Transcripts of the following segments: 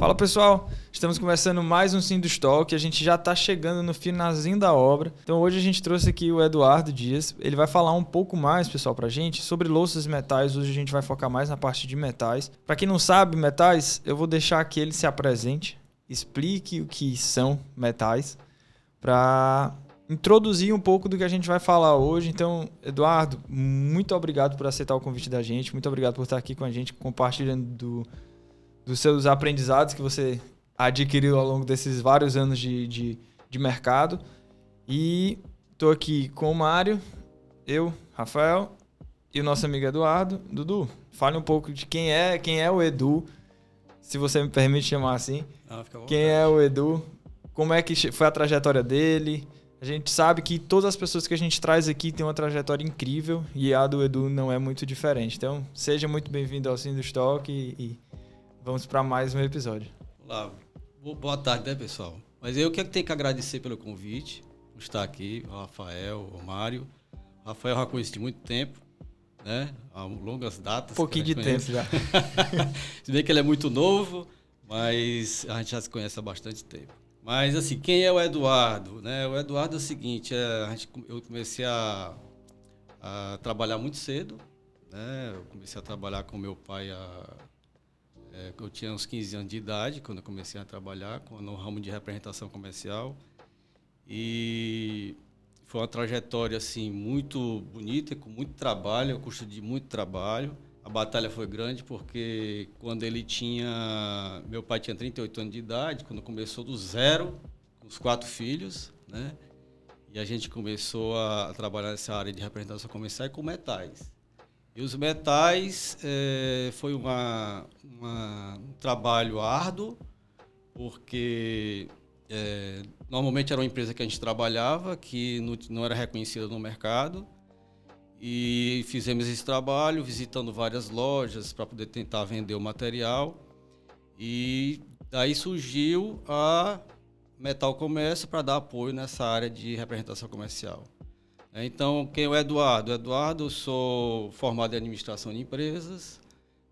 Fala pessoal, estamos começando mais um Sindustalk, a gente já está chegando no finalzinho da obra. Então hoje a gente trouxe aqui o Eduardo Dias, ele vai falar um pouco mais, pessoal, pra gente sobre louças e metais. Hoje a gente vai focar mais na parte de metais. Para quem não sabe metais, eu vou deixar que ele se apresente, explique o que são metais, para introduzir um pouco do que a gente vai falar hoje. Então, Eduardo, muito obrigado por aceitar o convite da gente, muito obrigado por estar aqui com a gente, compartilhando dos seus aprendizados que você adquiriu ao longo desses vários anos de mercado. E estou aqui com o Mário, eu, Rafael, e o nosso amigo Eduardo. Dudu, fale um pouco de quem é o Edu, se você me permite chamar assim. Quem é o Edu, como é que foi a trajetória dele. A gente sabe que todas as pessoas que a gente traz aqui têm uma trajetória incrível e a do Edu não é muito diferente. Então, seja muito bem-vindo ao Sindustalk e vamos para mais um episódio. Olá, boa tarde, né, pessoal? Mas eu tenho que agradecer pelo convite, por estar aqui, o Rafael, o Mário. O Rafael eu já conheci de muito tempo, né? Há longas datas. Um pouquinho de tempo já. Se bem que ele é muito novo, mas a gente já se conhece há bastante tempo. Mas, assim, quem é o Eduardo? Né? O Eduardo é o seguinte, eu comecei a trabalhar muito cedo, né? Eu comecei a trabalhar com meu pai eu tinha uns 15 anos de idade quando eu comecei a trabalhar no ramo de representação comercial. E foi uma trajetória assim, muito bonita, com muito trabalho, ao custo de muito trabalho. A batalha foi grande porque meu pai tinha 38 anos de idade, quando começou do zero, com os 4 filhos, né? E a gente começou a trabalhar nessa área de representação comercial com metais. E os metais foi um trabalho árduo, porque normalmente era uma empresa que a gente trabalhava, que não era reconhecida no mercado. E fizemos esse trabalho, visitando várias lojas para poder tentar vender o material. E daí surgiu a Metal Comércio para dar apoio nessa área de representação comercial. Então, quem é o Eduardo? Eduardo, eu sou formado em administração de empresas,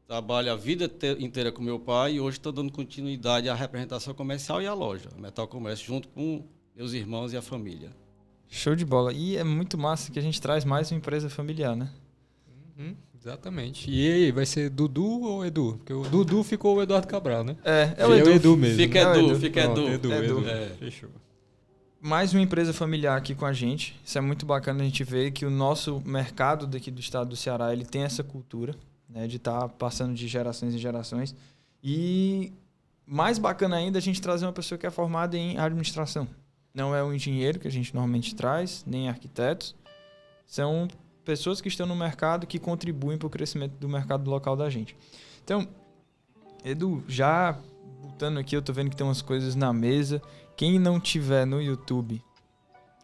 trabalho a vida inteira com meu pai e hoje estou dando continuidade à representação comercial e à loja, Metal Comércio, junto com meus irmãos e a família. Show de bola. E é muito massa que a gente traz mais uma empresa familiar, né? Exatamente. E aí, vai ser Dudu ou Edu? Porque o Dudu ficou o Eduardo Cabral, né? É o Edu. É o Edu mesmo. Fica Pronto, Edu. Edu. Fechou. Mais uma empresa familiar aqui com a gente. Isso é muito bacana a gente ver que o nosso mercado daqui do estado do Ceará, ele tem essa cultura, né, de estar passando de gerações em gerações. E mais bacana ainda a gente trazer uma pessoa que é formada em administração. Não é um engenheiro que a gente normalmente traz, nem arquitetos. São pessoas que estão no mercado que contribuem para o crescimento do mercado local da gente. Então, Edu, já botando aqui, eu tô vendo que tem umas coisas na mesa. Quem não tiver no YouTube,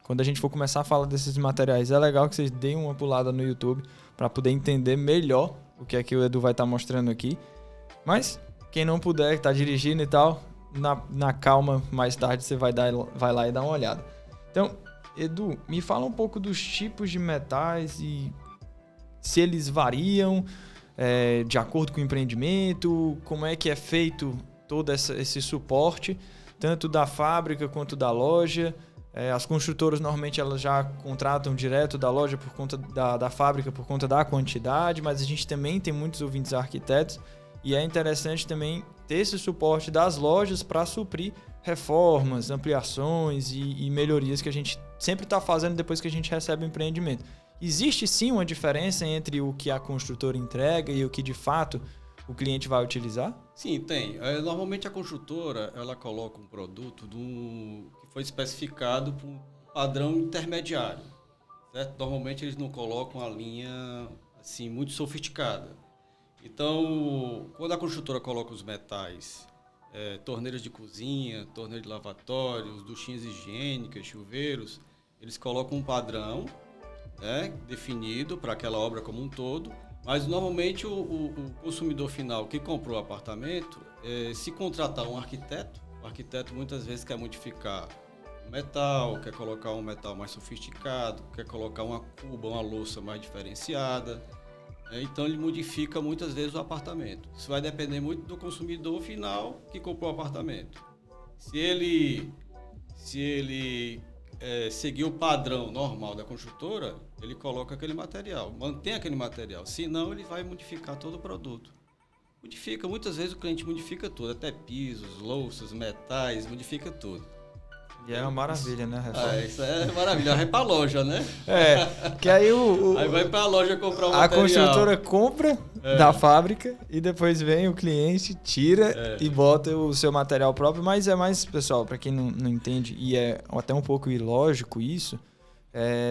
quando a gente for começar a falar desses materiais, é legal que vocês deem uma pulada no YouTube para poder entender melhor o que é que o Edu vai estar mostrando aqui. Mas quem não puder, tá dirigindo e tal, na calma, mais tarde você vai lá e dar uma olhada. Então, Edu, me fala um pouco dos tipos de metais e se eles variam de acordo com o empreendimento, como é que é feito todo esse suporte, tanto da fábrica quanto da loja. As construtoras normalmente elas já contratam direto da loja por conta da fábrica, por conta da quantidade, mas a gente também tem muitos ouvintes arquitetos e é interessante também ter esse suporte das lojas para suprir reformas, ampliações e melhorias que a gente sempre está fazendo depois que a gente recebe o empreendimento. Existe sim uma diferença entre o que a construtora entrega e o que de fato o cliente vai utilizar? Sim, tem. Normalmente a construtora ela coloca um produto que foi especificado por um padrão intermediário, certo? Normalmente eles não colocam a linha assim, muito sofisticada. Então, quando a construtora coloca os metais, torneiras de cozinha, torneiras de lavatórios, duchinhas higiênicas, chuveiros, eles colocam um padrão, né, definido para aquela obra como um todo. Mas, normalmente, o consumidor final que comprou o apartamento, se contratar um arquiteto, o arquiteto muitas vezes quer modificar o metal, quer colocar um metal mais sofisticado, quer colocar uma cuba, uma louça mais diferenciada. Então ele modifica muitas vezes o apartamento. Isso vai depender muito do consumidor final que comprou o apartamento. Se ele seguir o padrão normal da construtora, ele coloca aquele material, mantém aquele material. Senão, ele vai modificar todo o produto. Muitas vezes o cliente modifica tudo, até pisos, louças, metais, modifica tudo. E é uma maravilha, né, reforma? Isso é maravilha. Vai pra loja, né? Que aí aí vai pra loja comprar o a material. construtora compra da fábrica e depois vem o cliente, tira e bota o seu material próprio. Mas é mais, pessoal, para quem não entende, e é até um pouco ilógico isso,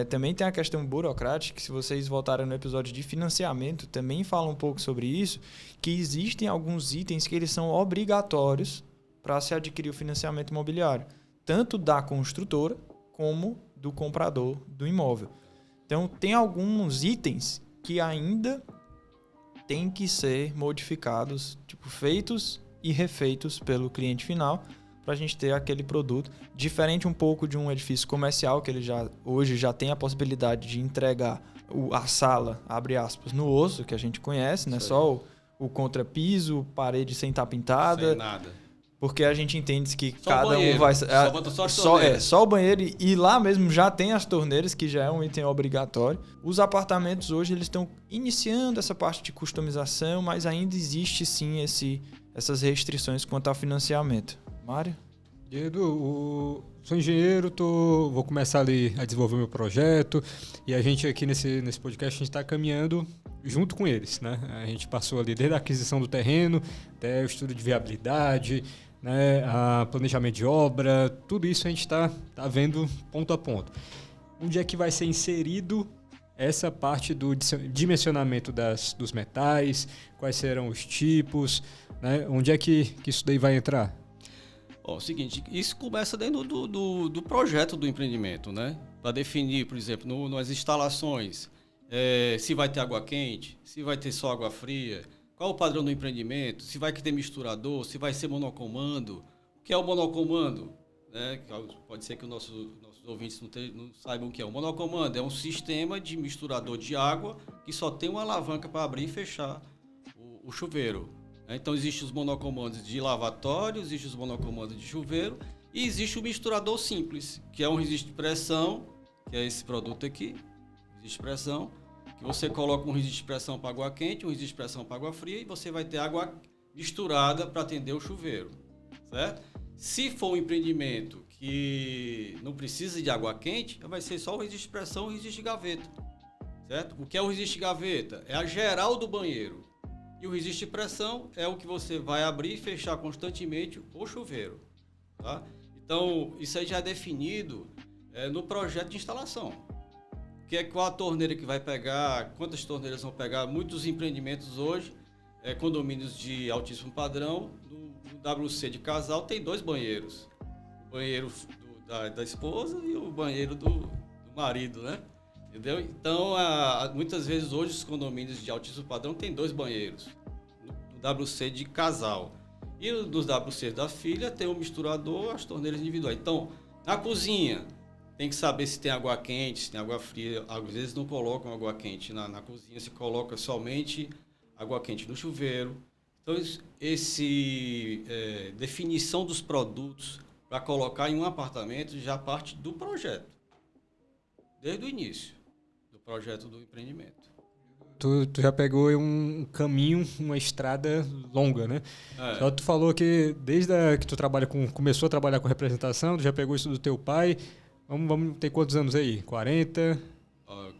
também tem a questão burocrática, que se vocês voltarem no episódio de financiamento, também fala um pouco sobre isso, que existem alguns itens que eles são obrigatórios para se adquirir o financiamento imobiliário, tanto da construtora como do comprador do imóvel. Então, tem alguns itens que ainda têm que ser modificados, tipo, feitos e refeitos pelo cliente final, para a gente ter aquele produto. Diferente um pouco de um edifício comercial, que ele hoje já tem a possibilidade de entregar a sala, abre aspas, no osso, que a gente conhece, né? Só o contrapiso, parede sem estar pintada. Sem nada. Porque a gente entende que Só cada banheiro, um vai... só bota só as torneiras. Só o banheiro, e lá mesmo já tem as torneiras, que já é um item obrigatório. Os apartamentos hoje eles estão iniciando essa parte de customização, mas ainda existe sim essas restrições quanto ao financiamento. Mário? Edu, sou engenheiro, vou começar ali a desenvolver meu projeto, e a gente aqui nesse podcast a gente está caminhando junto com eles, né? A gente passou ali desde a aquisição do terreno até o estudo de viabilidade, né? A planejamento de obra, tudo isso a gente está vendo ponto a ponto. Onde é que vai ser inserido essa parte do dimensionamento dos metais, quais serão os tipos, né? Onde é que isso daí vai entrar? Ó, o seguinte, isso começa dentro do projeto do empreendimento, né? Para definir, por exemplo, nas instalações, se vai ter água quente, se vai ter só água fria, qual o padrão do empreendimento, se vai ter misturador, se vai ser monocomando. O que é o monocomando? Né? Pode ser que os nossos ouvintes não saibam o que é. O monocomando é um sistema de misturador de água que só tem uma alavanca para abrir e fechar o chuveiro. Então, existem os monocomandos de lavatório, existem os monocomandos de chuveiro e existe o misturador simples, que é um resistor de pressão, que é esse produto aqui, resistor de pressão, que você coloca um resistor de pressão para água quente, um resistor de pressão para água fria e você vai ter água misturada para atender o chuveiro, certo? Se for um empreendimento que não precisa de água quente, vai ser só o resistor de pressão e o resistor de gaveta, certo? O que é o resistor de gaveta? É a geral do banheiro. E o resistor de pressão é o que você vai abrir e fechar constantemente o chuveiro. Tá? Então, isso aí já é definido no projeto de instalação. Qual a torneira que vai pegar, quantas torneiras vão pegar. Muitos empreendimentos hoje, condomínios de altíssimo padrão, no WC de casal tem 2 banheiros. O banheiro da esposa e o banheiro do marido, né? Entendeu? Então, muitas vezes hoje os condomínios de altíssimo padrão têm 2 banheiros no WC de casal. E nos WC da filha tem um misturador, as torneiras individuais. Então, na cozinha, tem que saber se tem água quente, se tem água fria. Às vezes não colocam água quente na cozinha, se coloca somente água quente no chuveiro. Então, definição dos produtos para colocar em um apartamento já parte do projeto, desde o início projeto do empreendimento. Tu já pegou um caminho, uma estrada longa, né? Só tu falou que desde que tu começou a trabalhar com representação, tu já pegou isso do teu pai. Vamos ter quantos anos aí? 40? Com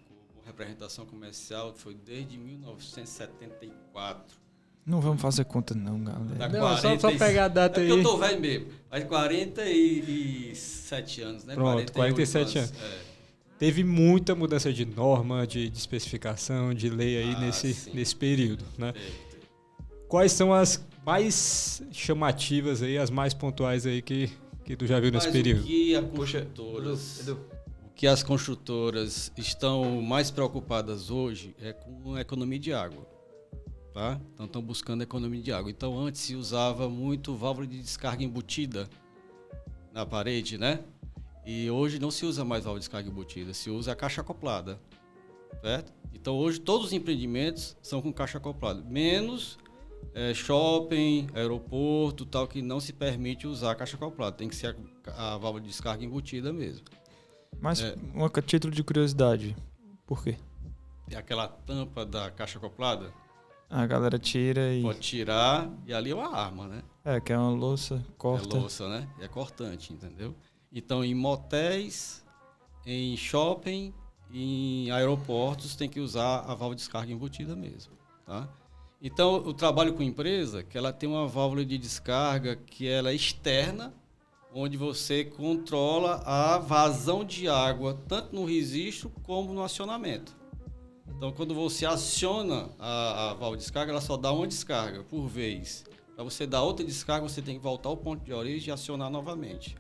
representação comercial foi desde 1974. Não vamos fazer conta não, galera. Não, só pegar a data aí. Porque eu tô velho mesmo. Mas 47 anos, né? Pronto, 47 anos. Teve muita mudança de norma, de especificação, de lei aí nesse período, né? Quais são as mais chamativas aí, as mais pontuais aí que tu já viu nesse período? O que as construtoras estão mais preocupadas hoje é com a economia de água, tá? Então estão buscando a economia de água. Então antes se usava muito válvula de descarga embutida na parede, né? E hoje não se usa mais válvula de descarga embutida, se usa a caixa acoplada, certo? Então, hoje, todos os empreendimentos são com caixa acoplada, menos shopping, aeroporto, tal, que não se permite usar caixa acoplada. Tem que ser a válvula de descarga embutida mesmo. Mas, a título de curiosidade, por quê? É aquela tampa da caixa acoplada. A galera tira e... Pode tirar, e ali é uma arma, né? que é uma louça, corta. É louça, né? É cortante, entendeu? Então, em motéis, em shopping, em aeroportos, tem que usar a válvula de descarga embutida mesmo, tá? Então, o trabalho com empresa, que ela tem uma válvula de descarga que ela é externa, onde você controla a vazão de água, tanto no registro como no acionamento. Então, quando você aciona a válvula de descarga, ela só dá uma descarga por vez. Para você dar outra descarga, você tem que voltar ao ponto de origem e acionar novamente.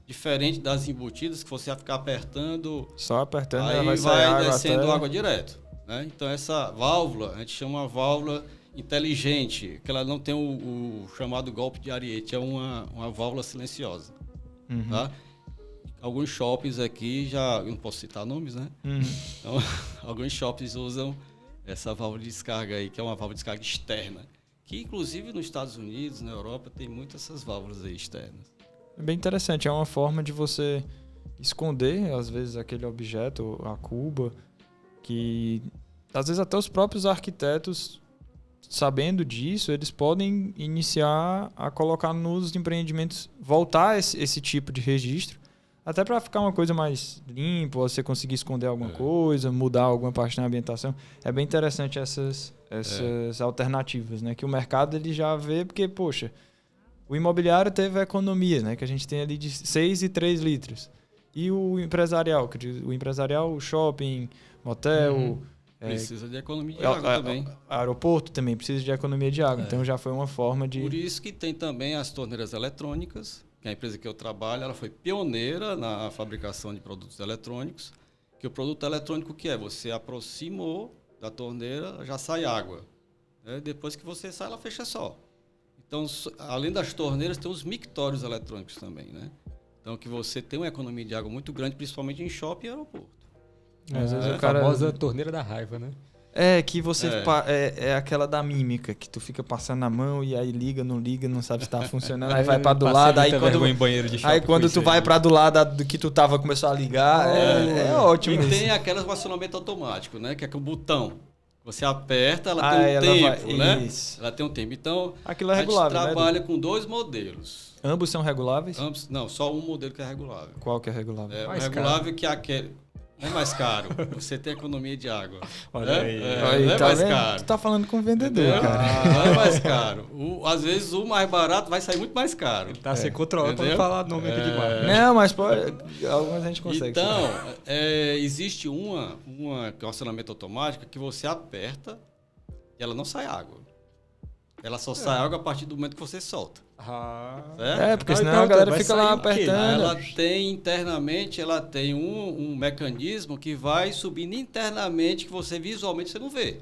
Diferente das embutidas, que você vai ficar apertando... Só apertando, aí ela vai sair água descendo até... água direto, né? Então, essa válvula, a gente chama uma válvula inteligente, que ela não tem o chamado golpe de ariete, é uma válvula silenciosa. Uhum. Tá? Alguns shoppings aqui eu não posso citar nomes, né? Uhum. Então, alguns shoppings usam essa válvula de descarga aí, que é uma válvula de descarga externa, que inclusive nos Estados Unidos, na Europa, tem muitas essas válvulas aí externas. É bem interessante, é uma forma de você esconder, às vezes, aquele objeto, a cuba, que às vezes até os próprios arquitetos, sabendo disso, eles podem iniciar a colocar nos empreendimentos, voltar esse tipo de registro, até para ficar uma coisa mais limpa, você conseguir esconder alguma coisa, mudar alguma parte na ambientação. É bem interessante essas alternativas, né? Que o mercado ele já vê, porque, poxa, o imobiliário teve a economia, né? Que a gente tem ali de 6 e 3 litros. E o empresarial, o shopping, motel... Precisa de economia de água também. Aeroporto também precisa de economia de água. Então já foi uma forma de... Por isso que tem também as torneiras eletrônicas, que a empresa que eu trabalho, ela foi pioneira na fabricação de produtos eletrônicos. Que o produto eletrônico que é? Você aproximou da torneira, já sai água. Né? Depois que você sai, ela fecha só. Então, além das torneiras, tem os mictórios eletrônicos também, né? Então, que você tem uma economia de água muito grande, principalmente em shopping e aeroporto. Às vezes a famosa torneira da raiva, né? Que você... É aquela da mímica, que tu fica passando na mão e aí liga, não sabe se tá funcionando, aí vai pra do lado, aí quando tu vai pra do lado do que tu tava, começou a ligar, é ótimo. E tem aquelas racionamento automático, né? Que é com o botão. Você aperta, ela tem um tempo, né? Isso. Ela tem um tempo. Então, aquilo é regulável, a gente trabalha com 2 modelos. Ambos são reguláveis? Não, só um modelo que é regulável. Qual que é regulável? O regulável que é aquele... É mais caro. Você tem economia de água. Olha aí. Não é mais caro. Tu tá falando com o vendedor, cara. Não é mais caro. Às vezes o mais barato vai sair muito mais caro. Tá sem controle para não falar nome aqui demais. Não, mas pode, algumas a gente consegue. Então, existe uma racionamento automático que você aperta e ela não sai água. Ela só sai água a partir do momento que você solta. Porque senão a galera fica lá apertando. Ela tem internamente, ela tem um mecanismo que vai subindo internamente que você visualmente você não vê.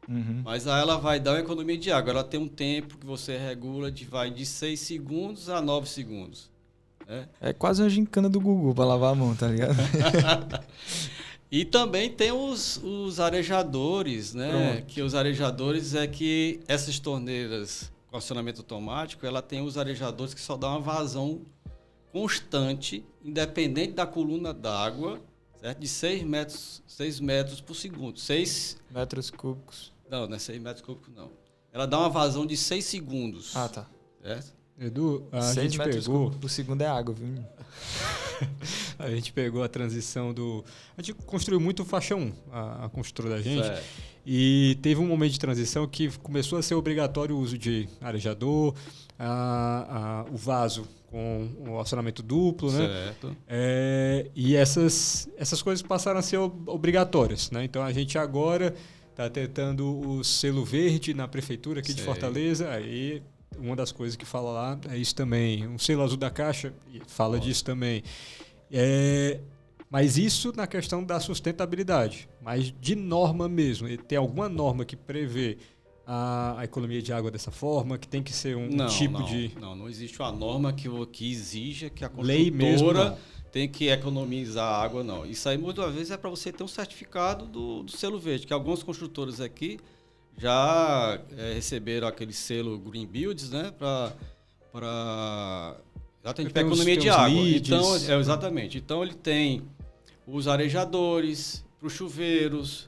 Uhum. Mas aí ela vai dar uma economia de água. Ela tem um tempo que você regula vai de 6 segundos a 9 segundos. É quase uma gincana do Google para lavar a mão, tá ligado? E também tem os arejadores, né? Pronto. Que os arejadores é que essas torneiras com acionamento automático, ela tem os arejadores que só dão uma vazão constante, independente da coluna d'água, certo? De 6 metros por segundo. 6 metros cúbicos. Não é 6 metros cúbicos, não. Ela dá uma vazão de 6 segundos. Ah, tá. Certo? Edu, a 6 gente metros pegou... cúbicos por segundo é água, viu? A gente pegou a transição do... A gente construiu muito o faixa 1, a construtora da gente. Certo. E teve um momento de transição que começou a ser obrigatório o uso de arejador, o vaso com o acionamento duplo, né? Certo. E essas coisas passaram a ser obrigatórias, né? Então a gente agora está tentando o selo verde na prefeitura aqui de Fortaleza. Aí uma das coisas que fala lá é isso também. Um selo azul da Caixa fala disso também. Mas isso na questão da sustentabilidade. Mas de norma mesmo. Tem alguma norma que prevê a economia de água dessa forma? Que tem que ser de... Não existe uma norma que exija que a lei mesmo, construtora tem que economizar água, não. Isso aí, muitas vezes, é para você ter um certificado do selo verde, que alguns construtores aqui já receberam aquele selo Green Builds, né? Para economia de água. Então, exatamente. Então, ele tem os arejadores para os chuveiros,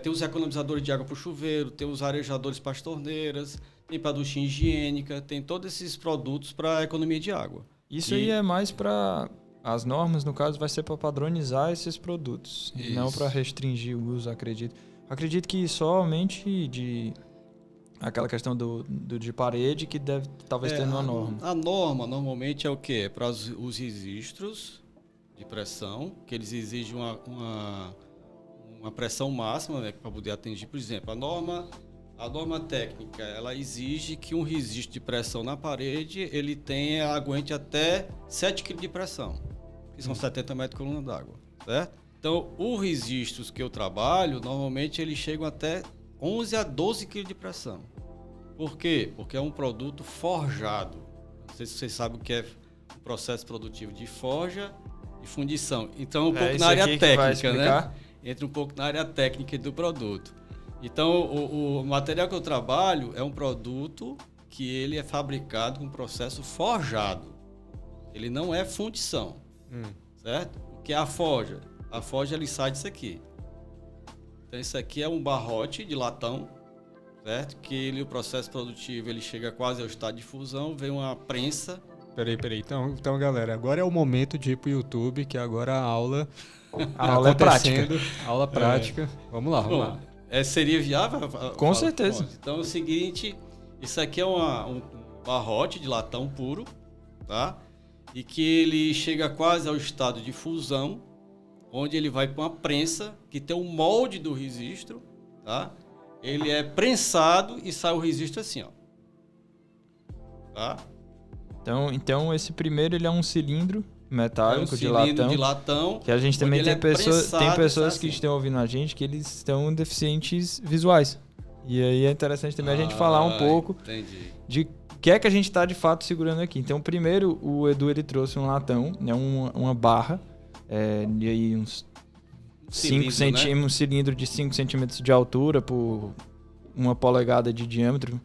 tem os economizadores de água para o chuveiro, tem os arejadores para as torneiras, tem para a ducha higiênica, tem todos esses produtos para economia de água. Isso aí é mais para... As normas, no caso, vai ser para padronizar esses produtos, e não para restringir o uso, acredito. Acredito que somente aquela questão de parede que deve talvez ter uma norma. A norma normalmente é o quê? É para os registros de pressão, que eles exigem uma pressão máxima, né, para poder atingir. Por exemplo, a norma técnica, ela exige que um registro de pressão na parede ele aguente até 7 kg de pressão, que são 70 metros de coluna d'água, certo? Então, os registros que eu trabalho, normalmente eles chegam até 11 a 12 kg de pressão. Por quê? Porque é um produto forjado. Não sei se vocês sabem o que é o processo produtivo de forja e fundição. Então, um pouco na área técnica, né? Entra um pouco na área técnica do produto. Então, o material que eu trabalho é um produto que ele é fabricado com processo forjado. Ele não é fundição, certo? O que é a forja? A forja, ele sai disso aqui. Então, isso aqui é um barrote de latão, certo? Que o processo produtivo, ele chega quase ao estado de fusão, vem uma prensa. Peraí. Então, galera, agora é o momento de ir pro YouTube, que agora a aula é prática. Aula prática. Vamos lá. Seria viável? Com certeza. Então é o seguinte, isso aqui é um barrote de latão puro, tá? E que ele chega quase ao estado de fusão, onde ele vai para uma prensa que tem o molde do registro, tá? Ele é prensado e sai o registro assim, ó. Tá? Então esse primeiro ele é um cilindro metálico de latão, que a gente também tem pessoas que estão ouvindo a gente que eles estão deficientes visuais. E aí é interessante também a gente falar um pouco de o que é que a gente está de fato segurando aqui. Então, primeiro, o Edu ele trouxe um latão, né, uma barra, de aí uns 5 centímetros, um cilindro de 5 centímetros de altura por 1 polegada de diâmetro.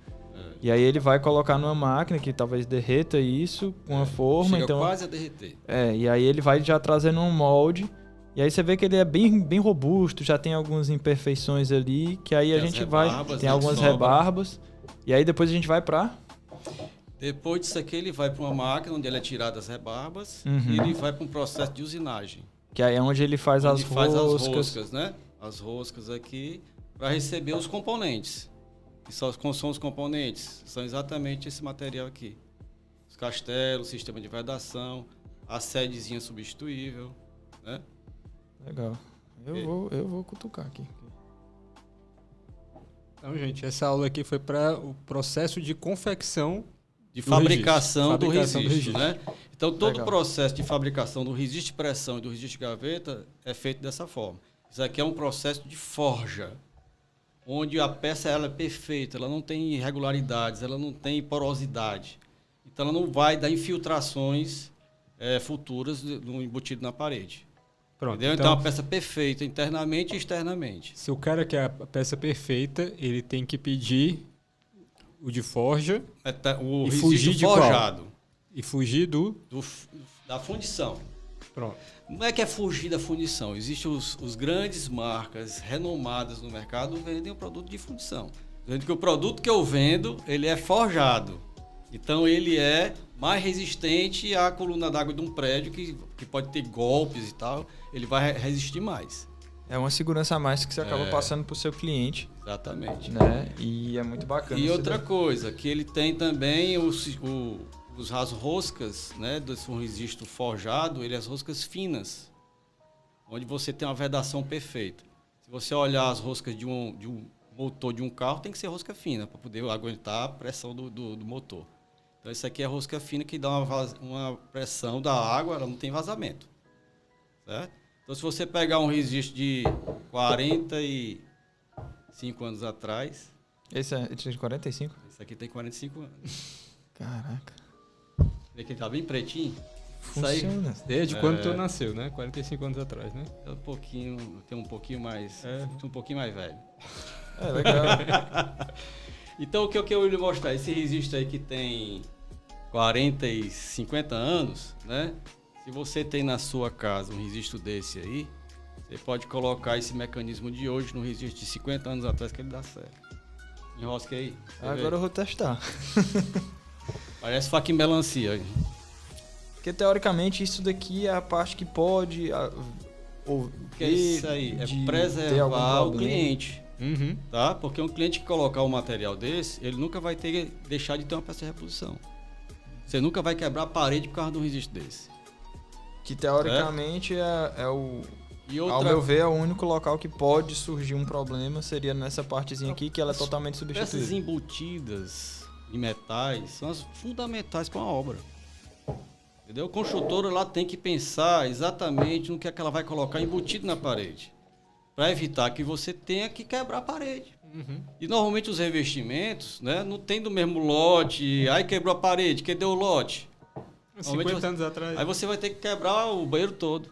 E aí ele vai colocar numa máquina que talvez derreta isso com uma forma. Chega quase a derreter. E aí ele vai já trazendo um molde. E aí você vê que ele é bem robusto, já tem algumas imperfeições ali, que aí a gente vai... Tem algumas rebarbas. E aí depois a gente vai pra... Depois disso aqui ele vai para uma máquina onde ele é tirado as rebarbas e ele vai para um processo de usinagem. Que aí é onde ele faz as roscas, né? As roscas aqui para receber os componentes. E são os componentes? São exatamente esse material aqui. Os castelos, o sistema de vedação, a sedezinha substituível, né? Legal. Eu vou cutucar aqui. Então, gente, essa aula aqui foi para o processo de confecção de fabricação do registro, né? Então, todo o processo de fabricação do registro de pressão e do registro de gaveta é feito dessa forma. Isso aqui é um processo de forja, onde a peça ela é perfeita, ela não tem irregularidades, ela não tem porosidade. Então, ela não vai dar infiltrações futuras no embutido na parede. Pronto, então, é uma peça perfeita internamente e externamente. Se o cara quer a peça perfeita, ele tem que pedir o de forja o e fugir de forjado. Qual? E fugir da fundição. Pronto. Não é que é fugir da fundição. Existem os grandes marcas renomadas no mercado vendem o produto de fundição. Sendo que o produto que eu vendo, ele é forjado. Então, ele é mais resistente à coluna d'água de um prédio que pode ter golpes e tal. Ele vai resistir mais. É uma segurança a mais que você acaba passando para o seu cliente. Exatamente. Né? E é muito bacana. E outra coisa, que ele tem também as roscas, né, desse registro forjado, ele é as roscas finas, onde você tem uma vedação perfeita. Se você olhar as roscas de um motor de um carro, tem que ser rosca fina, para poder aguentar a pressão do motor. Então, isso aqui é rosca fina que dá uma pressão da água, ela não tem vazamento. Certo? Então, se você pegar um registro de 45 anos atrás... Esse é de 45? Esse aqui tem 45 anos. Caraca. Vê que ele tá bem pretinho? Funciona. Desde quando tu nasceu, né? 45 anos atrás, né? Eu tenho um pouquinho mais velho. É legal. Então, o que eu ia lhe mostrar? Esse registro aí que tem 40 e 50 anos, né? Se você tem na sua casa um registro desse aí, você pode colocar esse mecanismo de hoje no registro de 50 anos atrás que ele dá certo. Enrosque aí. Agora eu vou testar. Parece faca em melancia. Porque teoricamente isso daqui é a parte que pode Que é isso aí, é preservar o cliente. Uhum. Tá? Porque um cliente que colocar um material desse, ele nunca vai deixar de ter uma peça de reposição. Você nunca vai quebrar a parede por causa de um registro desse. Que teoricamente E ao meu ver, é o único local que pode surgir um problema seria nessa partezinha aqui, que ela é totalmente Peças substituível. embutidas em metais são as fundamentais para uma obra. Entendeu? A construtora lá tem que pensar exatamente no que é que ela vai colocar embutido na parede, para evitar que você tenha que quebrar a parede. Uhum. E normalmente os revestimentos, né, não tem do mesmo lote, aí quebrou a parede, cadê o lote? 50 anos atrás. Aí você vai ter que quebrar o banheiro todo.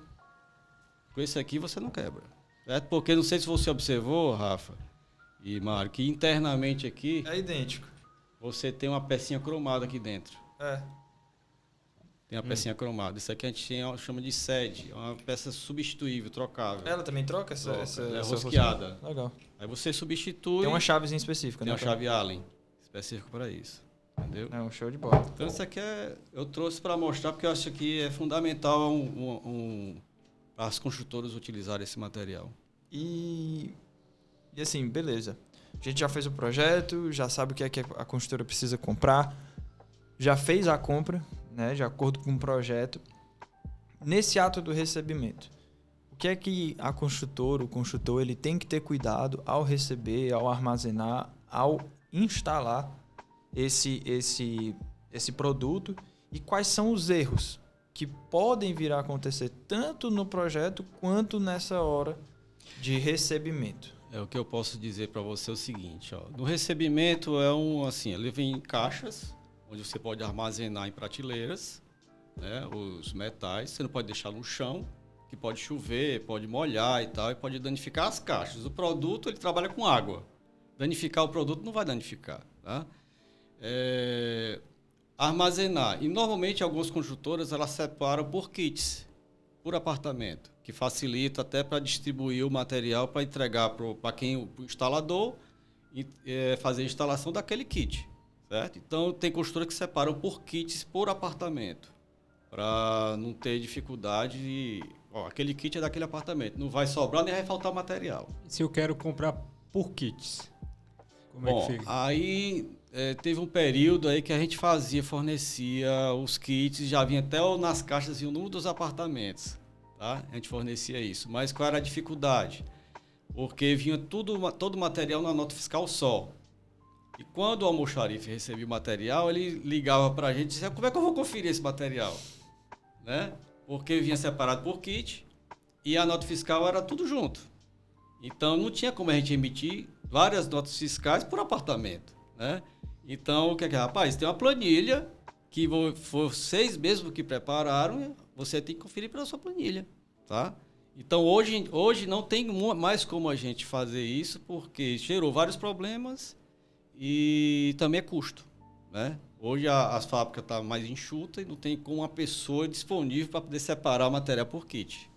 Com esse aqui você não quebra. Certo? Porque não sei se você observou, Rafa e Mário, que internamente aqui É idêntico. você tem uma pecinha cromada aqui dentro. É. Tem uma pecinha cromada. Isso aqui a gente chama de sede. É uma peça substituível, trocável. Ela também troca essa É essa rosqueada. rosquinha? Legal. Aí você substitui. Tem uma chavezinha específica, Tem né? uma chave Allen específica para isso. Entendeu? É um show de bola. Então isso aqui eu trouxe para mostrar porque eu acho que é fundamental para as construtoras utilizarem esse material. E assim, beleza. A gente já fez o projeto, já sabe o que é que a construtora precisa comprar, já fez a compra, né, de acordo com o projeto. Nesse ato do recebimento, o que é que a construtora, o construtor, ele tem que ter cuidado ao receber, ao armazenar, ao instalar esse produto, e quais são os erros que podem vir a acontecer tanto no projeto quanto nessa hora de recebimento. O que eu posso dizer para você é o seguinte, ó. No recebimento ele vem em caixas, onde você pode armazenar em prateleiras, né, os metais. Você não pode deixar no chão, que pode chover, pode molhar e tal, e pode danificar as caixas. O produto, ele trabalha com água. Danificar o produto não vai danificar, tá? Armazenar. E normalmente algumas construtoras elas separam por kits, por apartamento, que facilita até para distribuir o material para entregar para quem o instalador fazer a instalação daquele kit, certo? Então tem construtora que separam por kits por apartamento, para não ter dificuldade de, aquele kit é daquele apartamento, não vai sobrar nem vai faltar material. Se eu quero comprar por kits, como Bom, é que fica? aí teve um período aí que a gente fornecia os kits, já vinha até nas caixas e o número dos apartamentos, tá? A gente fornecia isso. Mas qual era a dificuldade? Porque vinha todo o material na nota fiscal só. E quando o almoxarife recebia o material, ele ligava para a gente e dizia, como é que eu vou conferir esse material? Né? Porque vinha separado por kit e a nota fiscal era tudo junto. Então não tinha como a gente emitir várias notas fiscais por apartamento, né? Então, o que é que é? Rapaz, tem uma planilha que vocês mesmos que prepararam, você tem que conferir pela sua planilha, tá? Então, hoje não tem mais como a gente fazer isso, porque gerou vários problemas e também é custo, né? Hoje as fábricas estão mais enxutas e não tem como uma pessoa disponível para poder separar o material por kit.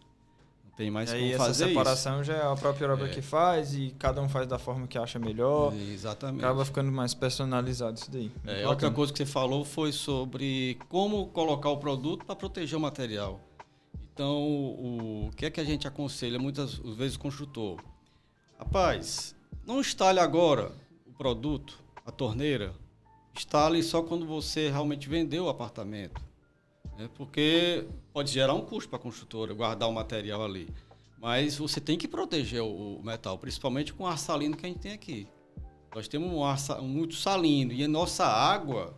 Tem mais como fazer isso. Essa separação já é a própria obra que faz e cada um faz da forma que acha melhor. Exatamente. Acaba ficando mais personalizado isso daí. Outra coisa que você falou foi sobre como colocar o produto para proteger o material. Então, o que é que a gente aconselha muitas vezes o construtor? Rapaz, não instale agora o produto, a torneira. Instale só quando você realmente vendeu o apartamento. Porque pode gerar um custo para a construtora guardar o material ali. Mas você tem que proteger o metal, principalmente com o ar salino que a gente tem aqui. Nós temos um ar muito salino e a nossa água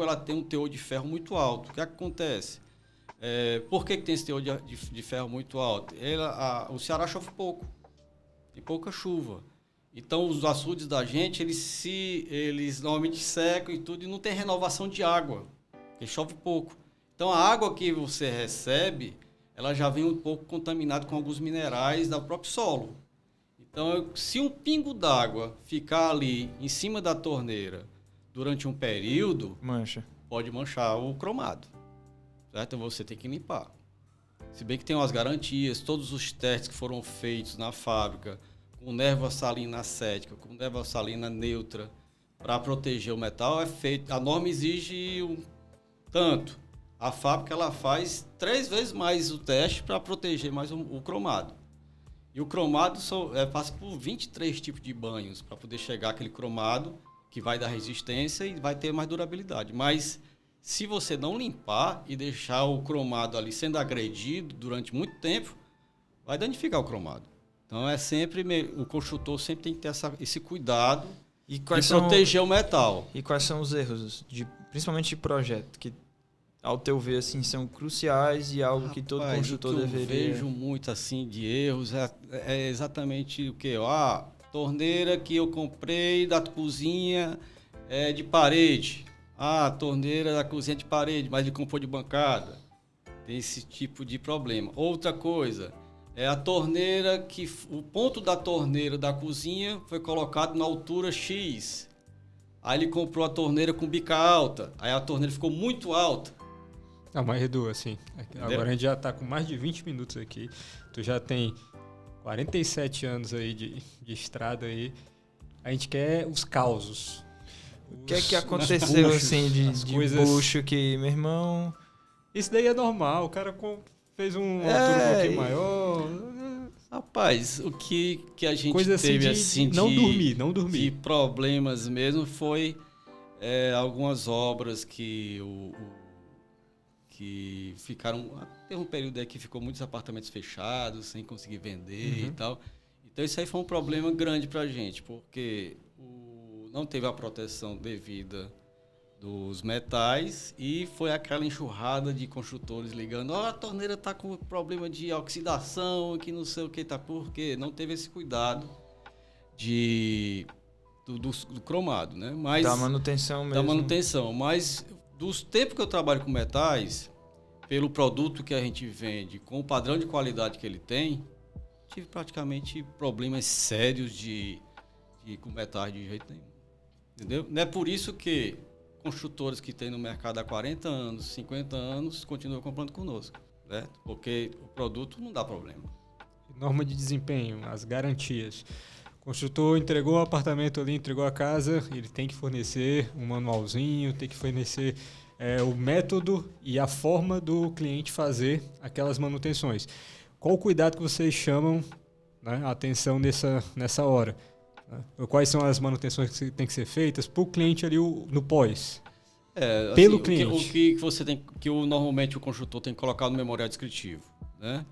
ela tem um teor de ferro muito alto. O que acontece? Por que tem esse teor de ferro muito alto? O Ceará chove pouco, tem pouca chuva. Então os açudes da gente, eles normalmente secam e tudo e não tem renovação de água, porque chove pouco. Então, a água que você recebe, ela já vem um pouco contaminada com alguns minerais do próprio solo. Então, se um pingo d'água ficar ali em cima da torneira durante um período, pode manchar o cromado, certo? Então, você tem que limpar. Se bem que tem umas garantias, todos os testes que foram feitos na fábrica, com névoa salina acética, com névoa salina neutra, para proteger o metal, é feito. A norma exige tanto. A fábrica ela faz 3 vezes mais o teste para proteger mais o cromado. E o cromado passa por 23 tipos de banhos para poder chegar aquele cromado que vai dar resistência e vai ter mais durabilidade. Mas se você não limpar e deixar o cromado ali sendo agredido durante muito tempo, vai danificar o cromado. Então o construtor sempre tem que ter esse cuidado de proteger o metal. E quais são os erros, principalmente de projeto, que ao teu ver assim, são cruciais e algo que todo construtor deveria... Eu vejo muito assim de erros é exatamente o que? A torneira que eu comprei da cozinha é de parede. A torneira da cozinha é de parede, mas ele comprou de bancada. Tem esse tipo de problema. Outra coisa, é a torneira que... O ponto da torneira da cozinha foi colocado na altura X. Aí ele comprou a torneira com bica alta. Aí a torneira ficou muito alta. Não, mas Edu, assim, agora a gente já está com mais de 20 minutos aqui. Tu já tem 47 anos aí de estrada aí. A gente quer os causos. O que é que aconteceu assim de coisas... bucho que, meu irmão... Isso daí é normal, o cara fez uma altura um pouquinho maior. Rapaz, o que a gente coisa teve assim de não dormir. De problemas mesmo foi algumas obras que ficaram... Teve um período aí que ficou muitos apartamentos fechados, sem conseguir vender e tal. Então isso aí foi um problema grande pra gente, porque não teve a proteção devida dos metais e foi aquela enxurrada de construtores ligando, a torneira está com problema de oxidação, que não sei o que, tá, por quê? Não teve esse cuidado do cromado, né? Mas, da manutenção mesmo. Da manutenção, mas dos tempos que eu trabalho com metais, pelo produto que a gente vende, com o padrão de qualidade que ele tem, tive praticamente problemas sérios com metais de jeito nenhum. Entendeu? Não é por isso que construtores que tem no mercado há 40 anos, 50 anos, continuam comprando conosco, certo? Porque o produto não dá problema. Norma de desempenho, as garantias. O construtor entregou o apartamento ali, entregou a casa, ele tem que fornecer um manualzinho, tem que fornecer o método e a forma do cliente fazer aquelas manutenções. Qual o cuidado que vocês chamam, né, a atenção nessa hora? Quais são as manutenções que têm que ser feitas para o cliente ali no pós? Pelo cliente. O que você tem, normalmente o construtor tem que colocar no memorial descritivo, né?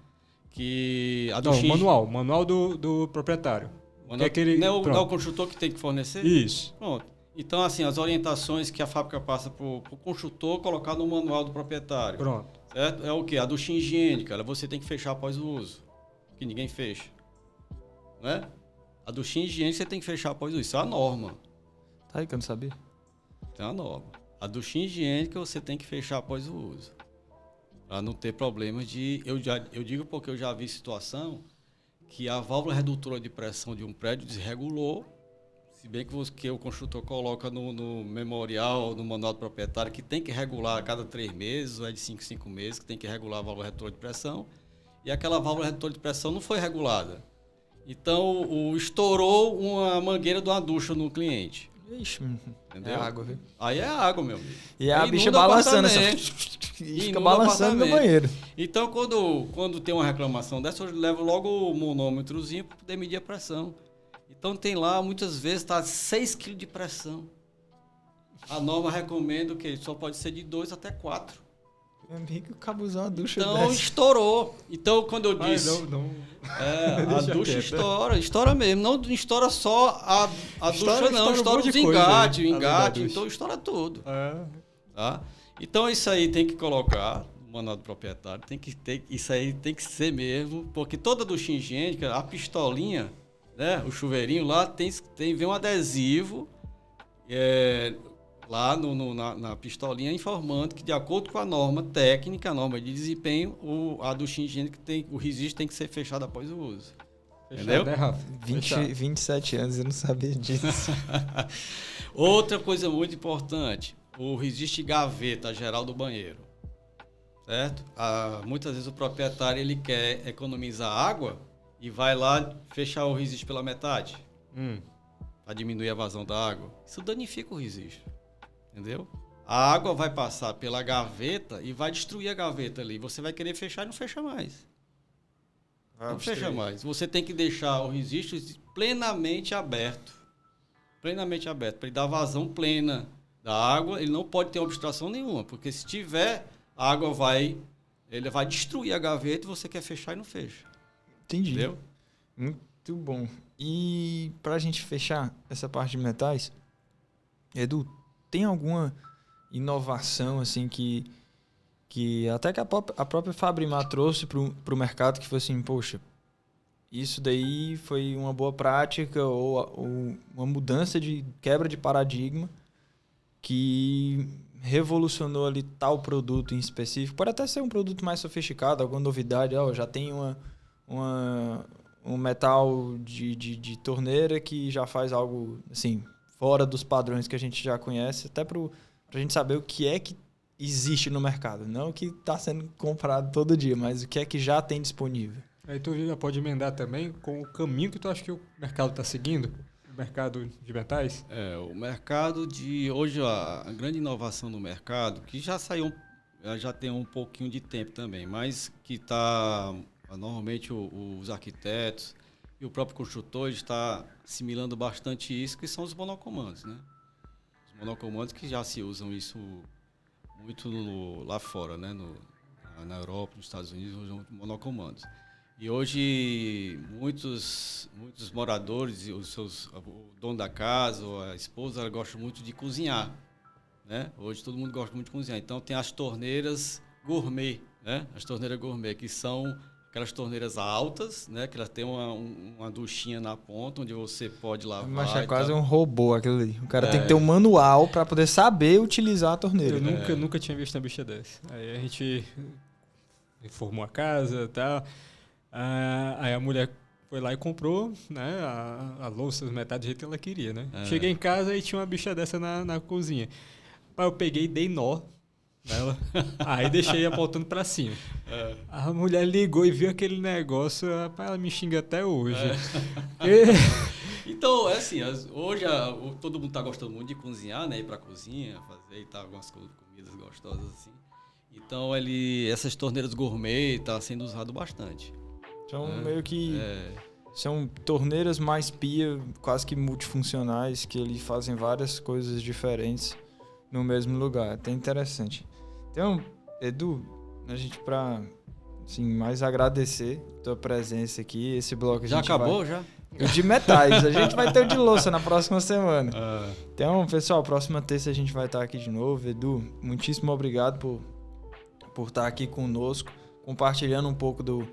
Manual do proprietário. Não é o construtor que tem que fornecer? Isso. Pronto. Então, assim, as orientações que a fábrica passa para o construtor colocar no manual do proprietário. Pronto. Certo? É o quê? A ducha higiênica. Você tem que fechar após o uso, que ninguém fecha. Né? A duchinha higiênica você tem que fechar após o uso. Isso é a norma. Tá aí que eu não sabia. Isso é a norma. A duchinha higiênica você tem que fechar após o uso. Para não ter problemas de... Eu digo porque eu já vi situação que a válvula redutora de pressão de um prédio desregulou, se bem que o construtor coloca no memorial, no manual do proprietário, que tem que regular a cada 3 meses, ou é de 5 meses, que tem que regular a válvula redutora de pressão, e aquela válvula redutora de pressão não foi regulada. Então, estourou uma mangueira de uma ducha no cliente. Ixi, entendeu? É água, viu? Aí é água, meu amigo. E a bicha balançando, fica balançando no banheiro. Então, quando tem uma reclamação dessa, eu levo logo o monômetrozinho para poder medir a pressão. Então, tem lá, muitas vezes, está 6 kg de pressão. A norma recomenda que só pode ser de 2 até 4. Meu amigo, acabou usando a ducha então, dessa. Estourou. Então, quando eu disse... a ducha estoura mesmo. Não estoura só a ducha, não. Estoura os engates, o engate. Então, estoura tudo. Tá? Então, isso aí tem que colocar no manual do proprietário. Isso aí tem que ser mesmo. Porque toda ducha higiênica, a pistolinha, né, o chuveirinho lá, vem um adesivo lá na pistolinha informando que, de acordo com a norma técnica, a norma de desempenho, a ducha higiênica o resiste tem que ser fechado após o uso. Entendeu? Né, Rafa? 27 anos, eu não sabia disso. Outra coisa muito importante, o resiste gaveta geral do banheiro. Certo? Muitas vezes o proprietário ele quer economizar água e vai lá fechar o resiste pela metade. Para diminuir a vazão da água. Isso danifica o resiste. Entendeu? A água vai passar pela gaveta e vai destruir a gaveta ali. Você vai querer fechar e não fecha mais. Não fecha mais. Você tem que deixar o resiste plenamente aberto. Plenamente aberto. Para ele dar vazão plena da água. Ele não pode ter obstrução nenhuma. Porque se tiver, a água ele vai destruir a gaveta e você quer fechar e não fecha. Entendi. Entendeu? Muito bom. E pra gente fechar essa parte de metais, Edu, tem alguma inovação assim que até que a própria Fabrimar trouxe pro mercado que foi assim, poxa, isso daí foi uma boa prática ou uma mudança de quebra de paradigma que revolucionou ali tal produto em específico? Pode até ser um produto mais sofisticado, alguma novidade, já tem um metal de torneira que já faz algo assim fora dos padrões que a gente já conhece, até pra gente saber o que é que existe no mercado, não o que está sendo comprado todo dia, mas o que é que já tem disponível. Aí tu já pode emendar também com o caminho que tu acha que o mercado está seguindo, o mercado de metais? O mercado de hoje, a grande inovação no mercado, que já tem um pouquinho de tempo também, mas que está normalmente os arquitetos e o próprio construtor está assimilando bastante isso, que são os monocomandos, né? Os monocomandos que já se usam isso muito lá fora, né? Na Europa, nos Estados Unidos, usam monocomandos. E hoje muitos moradores, o dono da casa ou a esposa, ela gosta muito de cozinhar, né? Hoje todo mundo gosta muito de cozinhar. Então tem as torneiras gourmet, né? As torneiras gourmet, que são aquelas torneiras altas, né? Que elas têm uma duchinha na ponta, onde você pode lavar. Mas é quase um robô aquilo ali. O cara tem que ter um manual para poder saber utilizar a torneira. Eu nunca tinha visto uma bicha dessa. Aí a gente reformou a casa e tal. Aí a mulher foi lá e comprou, né, a louça, os metais do jeito que ela queria, né? Cheguei em casa e tinha uma bicha dessa na cozinha. Eu peguei e dei nó nela. Aí deixei apontando pra cima. A mulher ligou e viu aquele negócio, ela me xinga até hoje. Então, assim, hoje todo mundo tá gostando muito de cozinhar, né? Ir pra cozinha, fazer e tal, algumas comidas gostosas assim. Então, essas torneiras gourmet tá sendo usado bastante. São meio que... São torneiras mais pia, quase que multifuncionais, que eles fazem várias coisas diferentes no mesmo lugar. Até interessante. Então, Edu, a gente assim, mais agradecer a tua presença aqui. Esse bloco já acabou, já? O de metais. A gente vai ter o de louça na próxima semana. Então, pessoal, próxima terça a gente vai estar aqui de novo. Edu, muitíssimo obrigado por estar aqui conosco, compartilhando um pouco do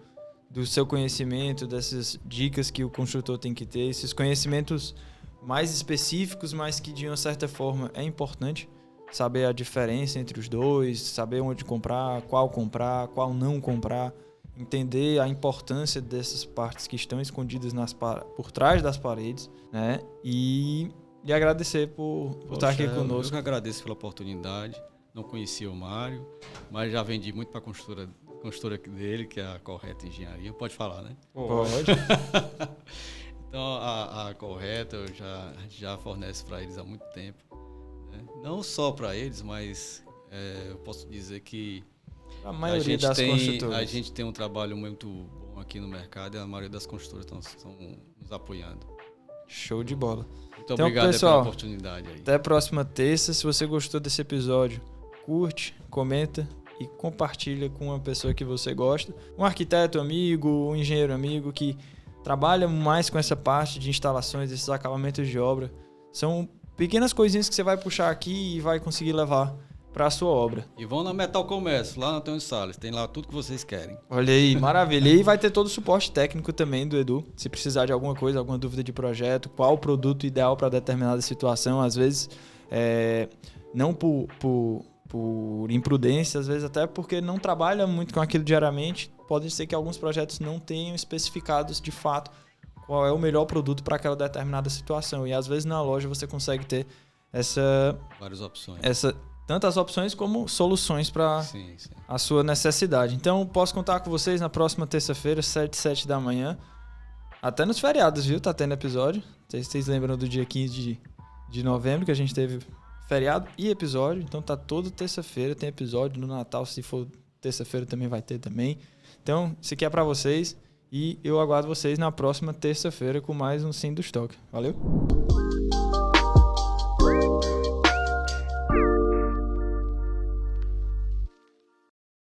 seu conhecimento, dessas dicas que o construtor tem que ter, esses conhecimentos mais específicos, mas que de uma certa forma é importante saber a diferença entre os dois, saber onde comprar, qual não comprar, entender a importância dessas partes que estão escondidas por trás das paredes, né? E agradecer por estar aqui conosco. Eu que agradeço pela oportunidade. Não conhecia o Mário, mas já vendi muito para a construtora dele, que é a Correta Engenharia. Pode falar, né? Pode. Então, a Correta a gente já fornece para eles há muito tempo. Né? Não só para eles, mas eu posso dizer que a maioria das construtoras. A gente tem um trabalho muito bom aqui no mercado e a maioria das construtoras estão nos apoiando. Show de bola. Muito obrigado, pessoal, pela oportunidade aí. Até a próxima terça. Se você gostou desse episódio, curte, comenta e compartilha com uma pessoa que você gosta. Um arquiteto amigo, um engenheiro amigo que trabalha mais com essa parte de instalações, esses acabamentos de obra. São pequenas coisinhas que você vai puxar aqui e vai conseguir levar para a sua obra. E vão na Metal Comércio, lá na Antônio Salles. Tem lá tudo que vocês querem. Olha aí, maravilha. E vai ter todo o suporte técnico também do Edu. Se precisar de alguma coisa, alguma dúvida de projeto, qual o produto ideal para determinada situação. Às vezes, Não por imprudência, às vezes até porque não trabalha muito com aquilo diariamente. Pode ser que alguns projetos não tenham especificados de fato qual é o melhor produto para aquela determinada situação. E às vezes na loja você consegue ter várias opções. Tantas opções como soluções para a sua necessidade. Então, posso contar com vocês na próxima terça-feira, 7 da manhã. Até nos feriados, viu? Tá tendo episódio. Vocês lembram do dia 15 de novembro, que a gente teve feriado e episódio. Então, tá toda terça-feira, tem episódio. No Natal, se for terça-feira, também vai ter também. Então, isso aqui é para vocês. E eu aguardo vocês na próxima terça-feira com mais um Sim do Estoque. Valeu?